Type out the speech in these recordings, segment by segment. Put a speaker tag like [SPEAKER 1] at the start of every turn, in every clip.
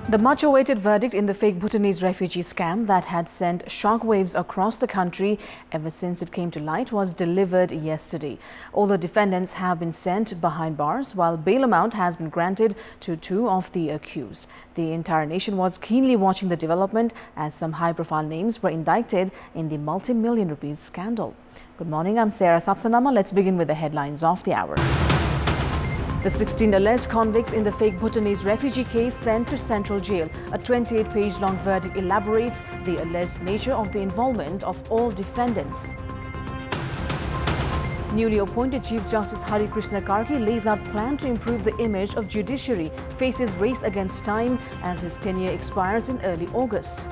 [SPEAKER 1] The much-awaited verdict in the fake Bhutanese refugee scam that had sent shockwaves across the country ever since it came to light was delivered yesterday. All the defendants have been sent behind bars, while bail amount has been granted to two of the accused. The entire nation was keenly watching the development as some high-profile names were indicted in the multi-million rupees scandal. Good morning, I'm Sapsanamma. Let's begin with the headlines of the hour. The 16 alleged convicts in the fake Bhutanese refugee case sent to central jail. A 28-page long verdict elaborates the alleged nature of the involvement of all defendants. Newly appointed Chief Justice Hari Krishna Karki lays out plan to improve the image of judiciary, faces race against time as his tenure expires in early August.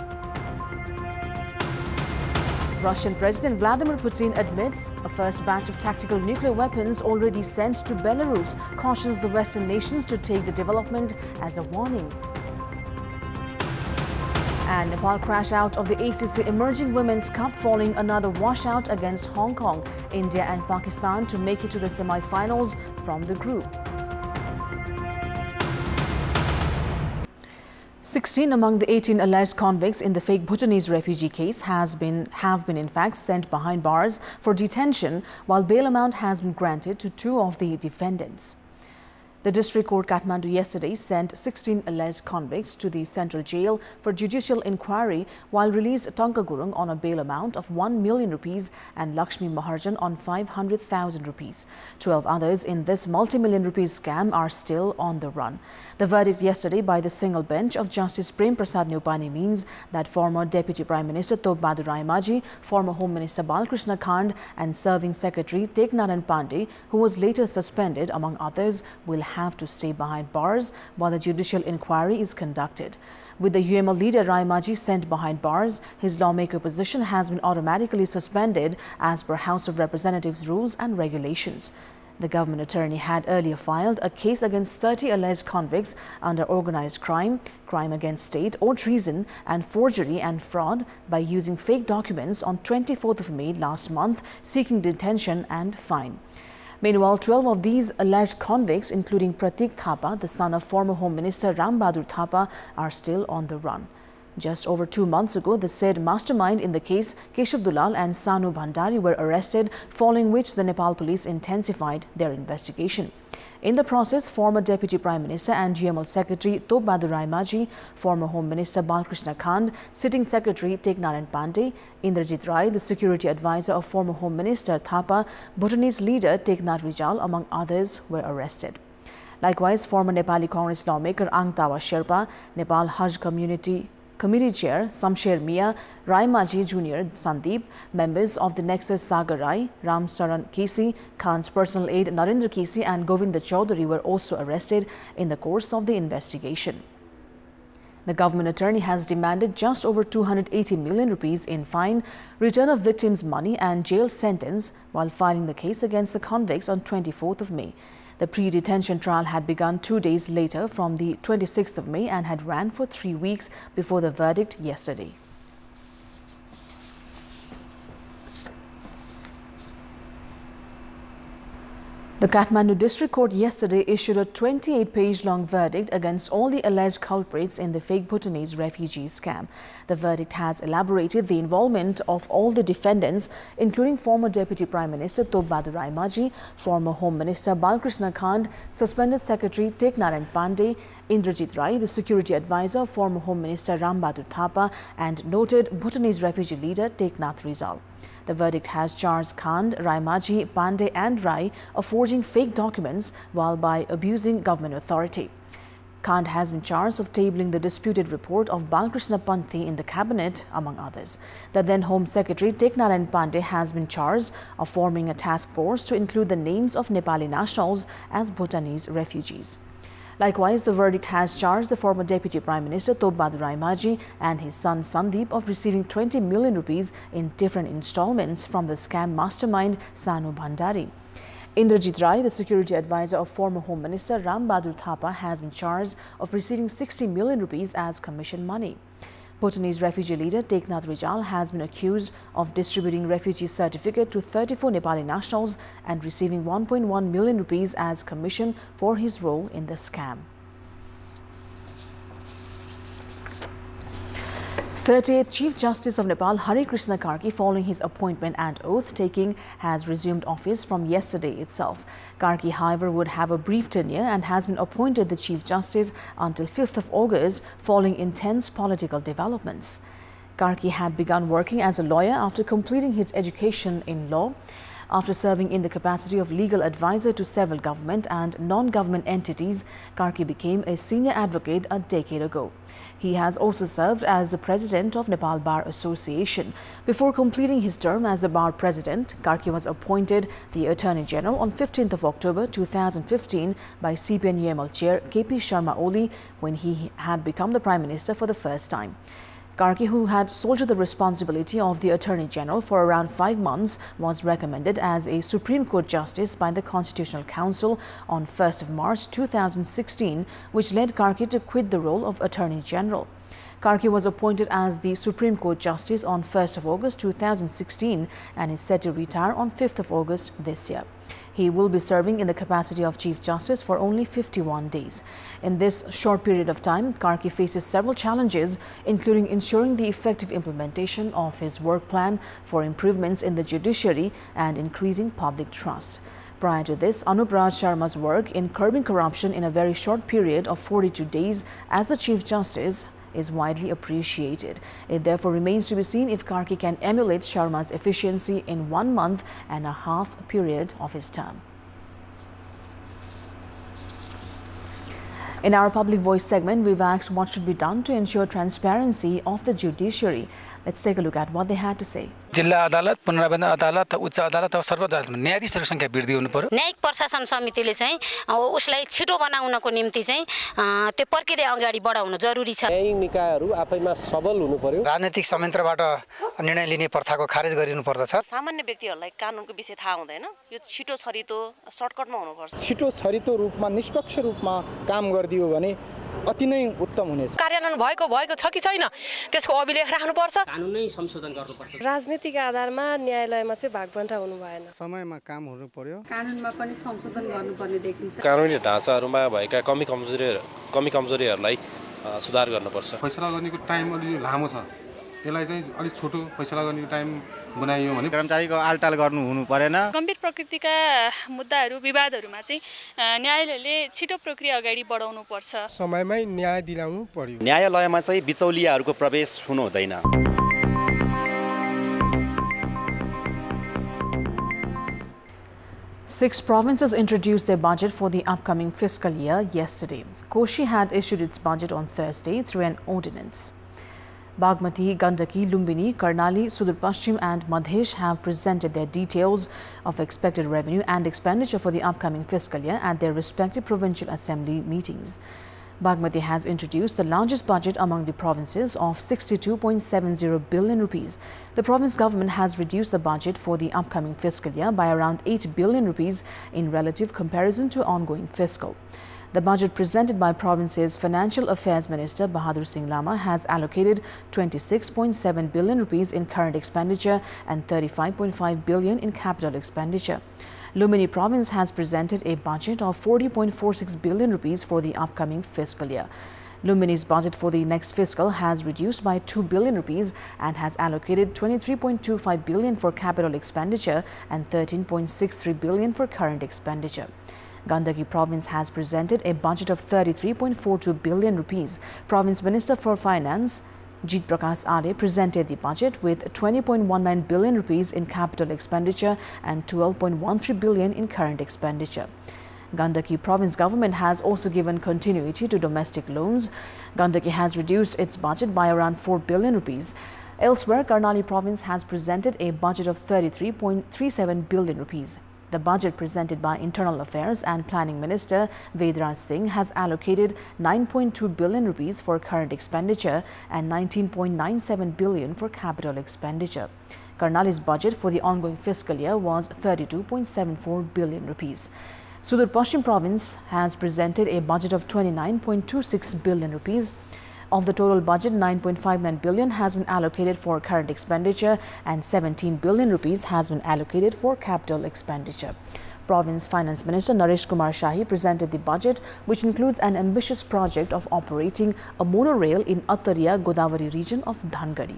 [SPEAKER 1] Russian President Vladimir Putin admits a first batch of tactical nuclear weapons already sent to Belarus, cautions the Western nations to take the development as a warning. And Nepal crash out of the ACC Emerging Women's Cup following another washout against Hong Kong. India and Pakistan to make it to the semi-finals from the group. 16 among the 18 alleged convicts in the fake Bhutanese refugee case have been in fact sent behind bars for detention, while bail amount has been granted to two of the defendants. The District Court Kathmandu yesterday sent 16 alleged convicts to the central jail for judicial inquiry, while released Tangka Gurung on a bail amount of 1 million rupees and Lakshmi Maharjan on 500,000 rupees. 12 others in this multi-million rupees scam are still on the run. The verdict yesterday by the single bench of Justice Prem Prasad Nyopani means that former Deputy Prime Minister Top Bahadur Raimaji, former Home Minister Balkrishna Khand and Serving Secretary Tek Narayan Pandey, who was later suspended among others, will have to stay behind bars while the judicial inquiry is conducted. With the UML leader Raimaji sent behind bars, his lawmaker position has been automatically suspended as per House of Representatives rules and regulations. The government attorney had earlier filed a case against 30 alleged convicts under organized crime, crime against state or treason, and forgery and fraud by using fake documents on 24th of May last month, seeking detention and fine. Meanwhile, 12 of these alleged convicts, including Pratik Thapa, the son of former Home Minister Ram Bahadur Thapa, are still on the run. Just over 2 months ago, the said mastermind in the case, Keshav Dulal and Sanu Bhandari, were arrested, following which the Nepal police intensified their investigation. In the process, former Deputy Prime Minister and UML Secretary Top Bahadur Raimaji, former Home Minister Balkrishna Khand, Sitting Secretary Tek Narayan Pandey, Indrajit Rai, the Security Advisor of former Home Minister Thapa, Bhutanese leader Tek Nath Rijal, among others, were arrested. Likewise, former Nepali Congress lawmaker Angtawa Sherpa, Nepal Hajj Committee Chair Samsher Mia, Raimaji Jr. Sandeep, members of the Nexus Sagar Rai, Ram Saran Kesi, Khan's personal aide Narendra Kesi and Govinda Chaudhary were also arrested in the course of the investigation. The government attorney has demanded just over 280 million rupees in fine, return of victims' money and jail sentence while filing the case against the convicts on 24th of May. The pre-detention trial had begun 2 days later from the 26th of May and had ran for 3 weeks before the verdict yesterday. The Kathmandu District Court yesterday issued a 28-page long verdict against all the alleged culprits in the fake Bhutanese refugee scam. The verdict has elaborated the involvement of all the defendants, including former Deputy Prime Minister Top Bahadur Raimaji, former Home Minister Balkrishna Khand, suspended Secretary Tek Narayan Pandey, Indrajit Rai, the Security Advisor of former Home Minister Ram Bahadur Thapa, and noted Bhutanese refugee leader Tek Nath Rijal. The verdict has charged Khand, Raimaji, Pandey and Rai of forging fake documents while by abusing government authority. Khand has been charged of tabling the disputed report of Balkrishna Panthi in the cabinet, among others. The then Home Secretary Tek Narayan Pandey has been charged of forming a task force to include the names of Nepali nationals as Bhutanese refugees. Likewise, the verdict has charged the former Deputy Prime Minister Top Bahadur Raimaji and his son Sandeep of receiving 20 million rupees in different installments from the scam mastermind Sanu Bhandari. Indrajit Rai, the Security Advisor of former Home Minister Ram Bahadur Thapa, has been charged of receiving 60 million rupees as commission money. Bhutanese refugee leader Tek Nath Rijal has been accused of distributing refugee certificate to 34 Nepali nationals and receiving 1.1 million rupees as commission for his role in the scam. 38th Chief Justice of Nepal Hari Krishna Karki, following his appointment and oath-taking, has resumed office from yesterday itself. Karki, however, would have a brief tenure and has been appointed the Chief Justice until 5th of August, following intense political developments. Karki had begun working as a lawyer after completing his education in law. After serving in the capacity of legal advisor to several government and non-government entities, Karki became a senior advocate a decade ago. He has also served as the president of Nepal Bar Association. Before completing his term as the bar president, Karki was appointed the Attorney General on 15th of October 2015 by CPN-UML chair KP Sharma Oli when he had become the Prime Minister for the first time. Karki, who had soldiered the responsibility of the Attorney General for around 5 months, was recommended as a Supreme Court Justice by the Constitutional Council on 1st of March 2016, which led Karki to quit the role of Attorney General. Karki was appointed as the Supreme Court Justice on 1st of August 2016 and is set to retire on 5th of August this year. He will be serving in the capacity of Chief Justice for only 51 days. In this short period of time, Karki faces several challenges, including ensuring the effective implementation of his work plan for improvements in the judiciary and increasing public trust. Prior to this, Anup Raj Sharma's work in curbing corruption in a very short period of 42 days as the Chief Justice is widely appreciated. It therefore remains to be seen if Karki can emulate Sharma's efficiency in 1 month and a half period of his term. In our Public Voice segment, we've asked what should be done to ensure transparency of the judiciary. Let's take a look at what they had to say.
[SPEAKER 2] जिल्ला अदालत, पुनरावेदन अदालत, उच्च अदालत र सर्वोच्च अदालतमा न्यायाधीशहरुको संख्या वृद्धि हुनु पर्यो।
[SPEAKER 3] न्यायिक प्रशासन समितिले चाहिँ उसलाई छिटो बनाउनको निम्ति चाहिँ त्यो प्रक्रिया अगाडि बढाउन जरुरी छ।
[SPEAKER 4] न्यायिक निकायहरु आफैमा सबल हुनु पर्यो।
[SPEAKER 2] राजनीतिक संयन्त्रबाट निर्णय लिने प्रथाको खारेज गरिनु पर्दछ।
[SPEAKER 5] सामान्य व्यक्तिहरुलाई कानुनको विषय थाहा हुँदैन। यो छिटो छरितो सर्टकटमा हुनुपर्छ।
[SPEAKER 6] छिटो छरितो रूपमा निष्पक्ष रूपमा काम गर्दियो भने अति नै उत्तम हुनेछ।
[SPEAKER 5] कार्यान्वयन भएको छ कि छैन त्यसको अभिलेख राख्नुपर्छ।
[SPEAKER 7] कानुन नै संशोधन गर्नुपर्छ।
[SPEAKER 8] राजनीतिक आधारमा न्यायालयमा चाहिँ भागबण्टा हुनु भएन।
[SPEAKER 6] समयमा काम हुनु पर्यो।
[SPEAKER 9] कानुनमा पनि संशोधन गर्नुपर्ने देखिन्छ।
[SPEAKER 4] कानुनी ढाँचाहरुमा भएका कमी कमजोरीहरुलाई सुधार गर्नुपर्छ।
[SPEAKER 10] फैसला गर्नेको टाइम अलि लामो छ। यसलाई चाहिँ अलि छोटो फैसला गर्ने टाइम बनाइयो भने
[SPEAKER 6] कर्मचारीको आलटाल गर्नु हुनु परेन।
[SPEAKER 8] गम्भीर प्रकृतिका मुद्दाहरू विवादहरूमा चाहिँ न्यायालयले छिटो प्रक्रिया अगाडि बढाउनु पर्छ।
[SPEAKER 6] समयमै न्याय दिलाउनु पर्यो।
[SPEAKER 11] न्यायालयमा चाहिँ बिचौलियाहरूको प्रवेश हुनु हुँदैन।
[SPEAKER 1] 6 provinces introduced their budget for the upcoming fiscal year yesterday. Koshi had issued its budget on Thursday through an ordinance. Bagmati, Gandaki, Lumbini, Karnali, Sudur Pashchim and Madhesh have presented their details of expected revenue and expenditure for the upcoming fiscal year at their respective provincial assembly meetings. Bagmati has introduced the largest budget among the provinces of 62.70 billion rupees. The province government has reduced the budget for the upcoming fiscal year by around 8 billion rupees in relative comparison to ongoing fiscal. The budget presented by province's Financial Affairs Minister Bahadur Singh Lama has allocated 26.7 billion rupees in current expenditure and 35.5 billion in capital expenditure. Lumbini province has presented a budget of 40.46 billion rupees for the upcoming fiscal year. Lumbini's budget for the next fiscal has reduced by 2 billion rupees and has allocated 23.25 billion for capital expenditure and 13.63 billion for current expenditure. Gandaki province has presented a budget of 33.42 billion rupees. Province Minister for Finance Jit Prakash Are presented the budget with 20.19 billion rupees in capital expenditure and 12.13 billion in current expenditure. Gandaki province government has also given continuity to domestic loans. Gandaki has reduced its budget by around 4 billion rupees. Elsewhere, Karnali province has presented a budget of 33.37 billion rupees. The budget presented by Internal Affairs and Planning Minister Vedraj Singh has allocated 9.2 billion rupees for current expenditure and 19.97 billion for capital expenditure. Karnali's budget for the ongoing fiscal year was 32.74 billion rupees. Sudur Pashchim province has presented a budget of 29.26 billion rupees. Of the total budget, 9.59 billion has been allocated for current expenditure and 17 billion rupees has been allocated for capital expenditure. Province Finance Minister Naresh Kumar Shahi presented the budget, which includes an ambitious project of operating a monorail in Attariya Godavari region of Dhangadi.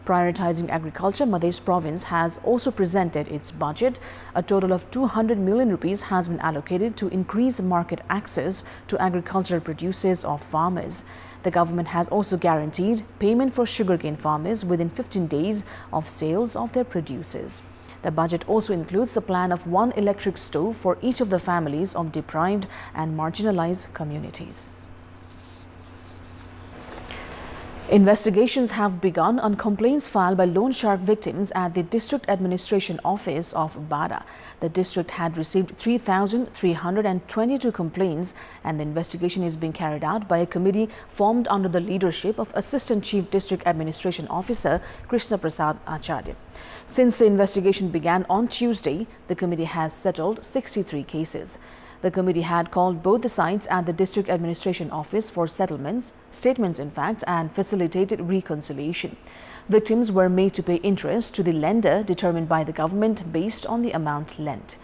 [SPEAKER 1] Prioritizing agriculture, Madhya Province has also presented its budget. A total of 200 million rupees has been allocated to increase market access to agricultural produces of farmers. The government has also guaranteed payment for sugarcane farmers within 15 days of sales of their produces. The budget also includes the plan of 1 electric stove for each of the families of deprived and marginalized communities. Investigations have begun on complaints filed by loan shark victims at the District Administration Office of Bada. The district had received 3,322 complaints, and the investigation is being carried out by a committee formed under the leadership of Assistant Chief District Administration Officer Krishna Prasad Acharya. Since the investigation began on Tuesday, the committee has settled 63 cases. The committee had called both the sides at the District Administration Office for statements in fact, and facilitated reconciliation. Victims were made to pay interest to the lender determined by the government based on the amount lent.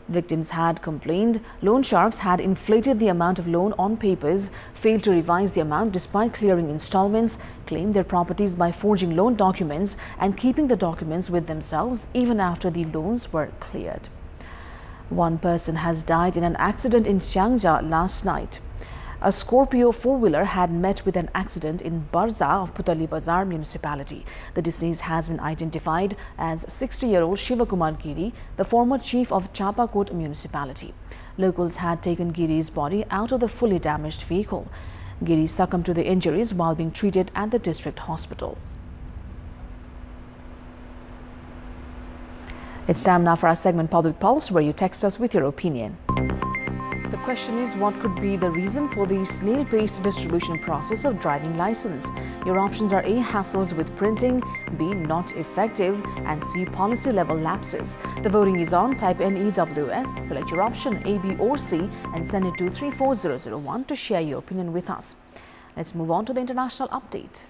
[SPEAKER 1] Victims had complained loan sharks had inflated the amount of loan on papers, failed to revise the amount despite clearing installments, claimed their properties by forging loan documents and keeping the documents with themselves even after the loans were cleared. One person has died in an accident in Chiangja last night. A Scorpio four-wheeler had met with an accident in Barza of Putali Bazar municipality. The deceased has been identified as 60-year-old Shivakumar Giri, the former chief of Chapakot municipality. Locals had taken Giri's body out of the fully damaged vehicle. Giri succumbed to the injuries while being treated at the district hospital. It's time now for our segment Public Pulse, where you text us with your opinion. The question is, what could be the reason for the snail-paced distribution process of driving license? Your options are A. Hassles with printing, B. Not effective, and C. Policy-level lapses. The voting is on. Type NEWS, select your option A, B or C and send it to 34001 to share your opinion with us. Let's move on to the international update.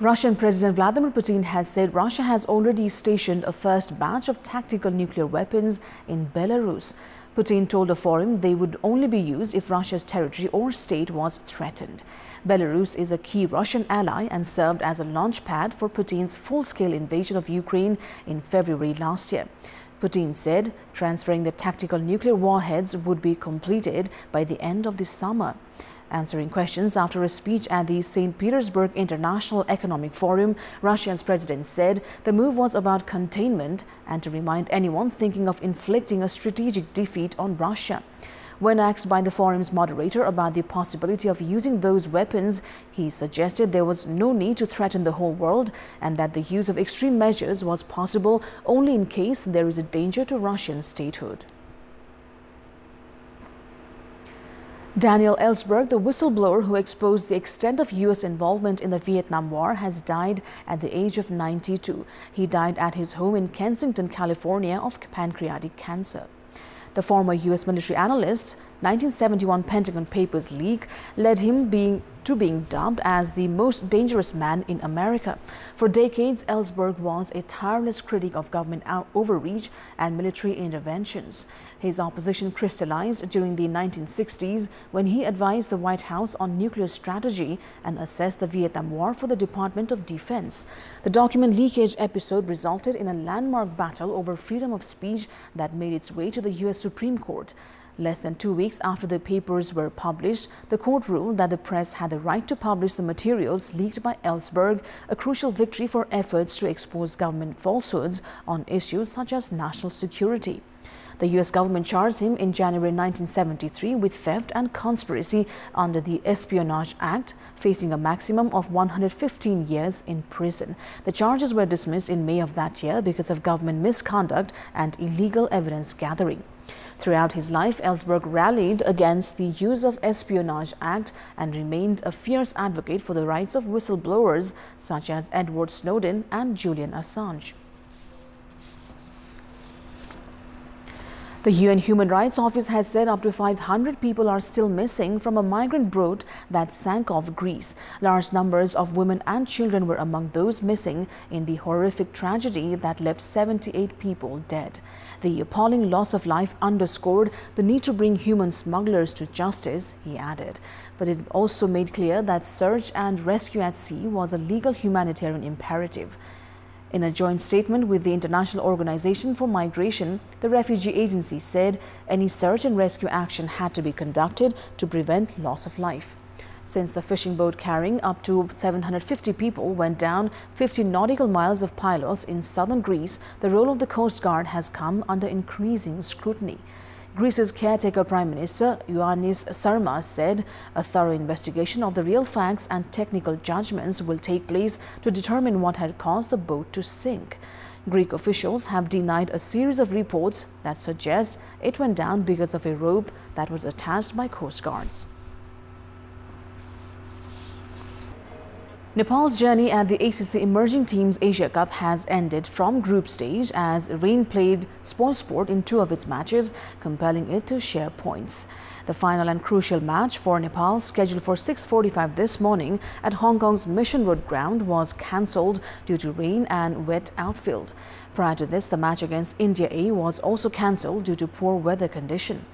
[SPEAKER 1] Russian President Vladimir Putin has said Russia has already stationed a first batch of tactical nuclear weapons in Belarus. Putin told a forum they would only be used if Russia's territory or state was threatened. Belarus is a key Russian ally and served as a launchpad for Putin's full-scale invasion of Ukraine in February last year. Putin said transferring the tactical nuclear warheads would be completed by the end of the summer. Answering questions after a speech at the St. Petersburg International Economic Forum, Russia's president said the move was about containment and to remind anyone thinking of inflicting a strategic defeat on Russia. When asked by the forum's moderator about the possibility of using those weapons, he suggested there was no need to threaten the whole world and that the use of extreme measures was possible only in case there is a danger to Russian statehood. Daniel Ellsberg, the whistleblower who exposed the extent of U.S. involvement in the Vietnam War, has died at the age of 92. He died at his home in Kensington, California, of pancreatic cancer. The former U.S. military analyst's 1971 Pentagon Papers leak led him being dubbed as the most dangerous man in America. For decades, Ellsberg was a tireless critic of government overreach and military interventions. His opposition crystallized during the 1960s when he advised the White House on nuclear strategy and assessed the Vietnam War for the Department of Defense. The document leakage episode resulted in a landmark battle over freedom of speech that made its way to the U.S. Supreme Court. Less than 2 weeks after the papers were published, the court ruled that the press had the right to publish the materials leaked by Ellsberg, a crucial victory for efforts to expose government falsehoods on issues such as national security. The U.S. government charged him in January 1973 with theft and conspiracy under the Espionage Act, facing a maximum of 115 years in prison. The charges were dismissed in May of that year because of government misconduct and illegal evidence gathering. Throughout his life, Ellsberg rallied against the use of Espionage Act and remained a fierce advocate for the rights of whistleblowers such as Edward Snowden and Julian Assange. The UN Human Rights Office has said up to 500 people are still missing from a migrant boat that sank off Greece. Large numbers of women and children were among those missing in the horrific tragedy that left 78 people dead. The appalling loss of life underscored the need to bring human smugglers to justice, he added. But it also made clear that search and rescue at sea was a legal humanitarian imperative. In a joint statement with the International Organization for Migration, the refugee agency said any search and rescue action had to be conducted to prevent loss of life. Since the fishing boat carrying up to 750 people went down 50 nautical miles of Pylos in southern Greece, the role of the Coast Guard has come under increasing scrutiny. Greece's caretaker Prime Minister Ioannis Sarmas said a thorough investigation of the real facts and technical judgments will take place to determine what had caused the boat to sink. Greek officials have denied a series of reports that suggest it went down because of a rope that was attached by Coast Guards. Nepal's journey at the ACC Emerging Teams Asia Cup has ended from group stage as rain played spoilsport in 2 of its matches, compelling it to share points. The final and crucial match for Nepal, scheduled for 6:45 this morning at Hong Kong's Mission Road ground, was cancelled due to rain and wet outfield. Prior to this, the match against India A was also cancelled due to poor weather condition.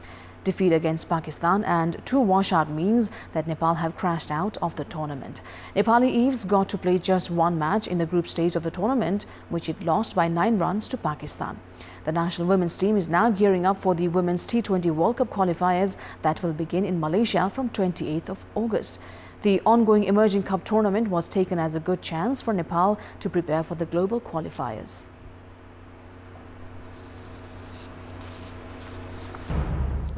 [SPEAKER 1] Defeat against Pakistan and 2 washout means that Nepal have crashed out of the tournament. Nepali Eves got to play just 1 match in the group stage of the tournament, which it lost by 9 runs to Pakistan. The national women's team is now gearing up for the Women's T20 World Cup qualifiers that will begin in Malaysia from 28th of August. The ongoing Emerging Cup tournament was taken as a good chance for Nepal to prepare for the global qualifiers.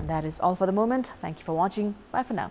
[SPEAKER 1] That is all for the moment. Thank you for watching. Bye for now.